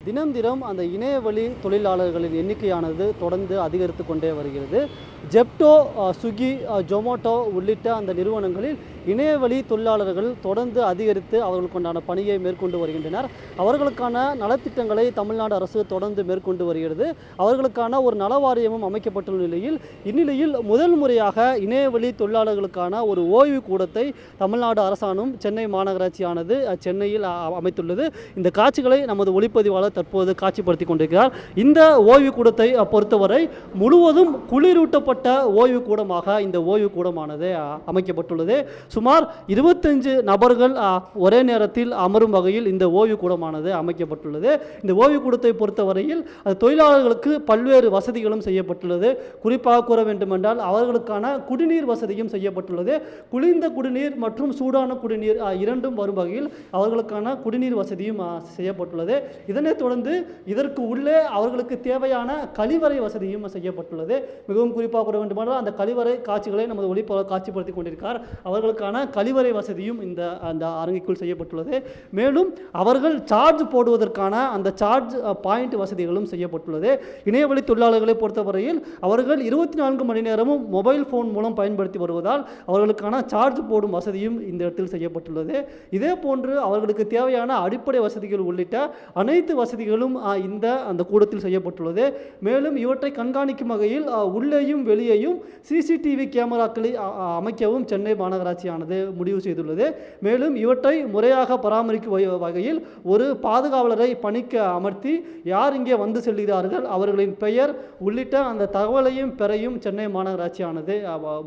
தினம் தினம் அந்த இணையவழி தொழிலாளர்களின் எண்ணிக்கையானது தொடர்ந்து அதிகரித்து கொண்டே வருகிறது. ஜெப்டோ, ஸ்விக்கி, ஜொமேட்டோ உள்ளிட்ட அந்த நிறுவனங்களில் இணையவழி தொழிலாளர்கள் தொடர்ந்து அதிகரித்து அவர்களுக்குண்டான பணியை மேற்கொண்டு வருகின்றனர். அவர்களுக்கான நலத்திட்டங்களை தமிழ்நாடு அரசு தொடர்ந்து மேற்கொண்டு வருகிறது. அவர்களுக்கான ஒரு நல வாரியமும் அமைக்கப்பட்டுள்ள நிலையில், இந்நிலையில் முதல் முறையாக இணையவழி தொழிலாளர்களுக்கான ஒரு ஓய்வு கூடத்தை தமிழ்நாடு அரசாங்கம் சென்னை மாநகராட்சியானது சென்னையில் அமைத்துள்ளது. இந்த காட்சிகளை நமது ஒளிப்பதிவாளர் தற்போது காட்சிப்படுத்தி கொண்டிருக்கிறார். இந்த ஓய்வு கூடத்தை பொறுத்தவரை முழுவதும் குளிரூட்டப்பட்ட ஓய்வு கூடமாக இந்த ஓய்வு கூடமானது அமைக்கப்பட்டுள்ளது. சுமார் 25 நபர்கள் ஒரே நேரத்தில் அமரும் வகையில் இந்த ஓய்வு கூடமானது அமைக்கப்பட்டுள்ளது. இந்த ஓய்வு கூடத்தை பொறுத்தவரையில் தொழிலாளர்களுக்கு பல்வேறு வசதிகளும் செய்யப்பட்டுள்ளது. குறிப்பாக கூற வேண்டுமென்றால் அவர்களுக்கான குடிநீர் வசதியும் செய்யப்பட்டுள்ளது. குளிர்ந்த குடிநீர் மற்றும் சூடான குடிநீர் இரண்டும் வரும் வகையில் அவர்களுக்கான குடிநீர் வசதியும் செய்யப்பட்டுள்ளது. இதனைத் தொடர்ந்து இதற்கு உள்ளே அவர்களுக்கு தேவையான கழிவறை வசதியும் செய்யப்பட்டுள்ளது. மிகவும் குறிப்பாக கூற வேண்டுமானால் அந்த கழிவறை காட்சிகளை நமது ஒளிப்பதிவாளர் காட்சிப்படுத்தி கொண்டிருக்கிறார். அவர்களுக்கான கழிவறை வசதியும் அந்த அரங்குக்குள் செய்யப்பட்டுள்ளது. மேலும் அவர்கள் சார்ஜ் போடுவதற்கான அந்த சார்ஜ் பாயிண்ட் வசதிகளும் செய்யப்பட்டுள்ளது. இணையவழி தொழிலாளர்களை பொறுத்தவரையில் அவர்கள் 24 மணி நேரமும் மொபைல் ஃபோன் மூலம் பயன்படுத்தி வருவதால் அவர்களுக்கான சார்ஜ் போடும் வசதியும் இந்த இடத்தில் செய்யப்பட்டுள்ளது. இதே போன்று அவர்களுக்கு தேவையான அடிப்படை வசதிகள் உள்ளிட்ட அனைத்து வசதிகளும் அந்த கூடத்தில் செய்யப்பட்டுள்ளது. மேலும் இவற்றை கண்காணிக்கும் வகையில் உள்ளேயும் வெளியேயும் சிசிடிவி கேமராக்களை அமைக்கவும் சென்னை மாநகராட்சியானது முடிவு செய்துள்ளது. மேலும் இவற்றை முறையாக பராமரிக்கும் வகையில் ஒரு பாதுகாவலரை பணிக்கு அமர்த்தி யார் இங்கே வந்து செல்கிறார்கள், அவர்களின் பெயர் உள்ளிட்ட அந்த தகவலையும் பெறையும் சென்னை மாநகராட்சியானது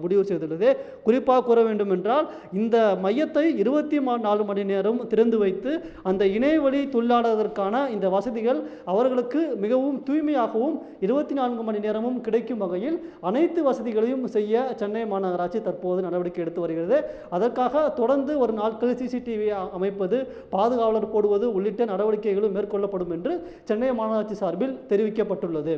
முடிவு செய்துள்ளது. குறிப்பாக கூற வேண்டும் என்றால் இந்த மையத்தை 24 மணி நேரம் திறந்து வைத்து அந்த இணையவழி தொழிலாளர்களுக்கான இந்த வசதிகள் அவர்களுக்கு மிகவும் தூய்மையாகவும் 24 மணி நேரமும் கிடைக்கும் வகையில் அனைத்து வசதிகளையும் செய்ய சென்னை மாநகராட்சி தற்போது நடவடிக்கை எடுத்து வருகிறது. அதற்காக தொடர்ந்து ஒரு நாட்களில் சிசிடிவி அமைப்பது, பாதுகாவலர் போடுவது உள்ளிட்ட நடவடிக்கைகளும் மேற்கொள்ளப்படும் என்று சென்னை மாநகராட்சி சார்பில் தெரிவிக்கப்பட்டுள்ளது.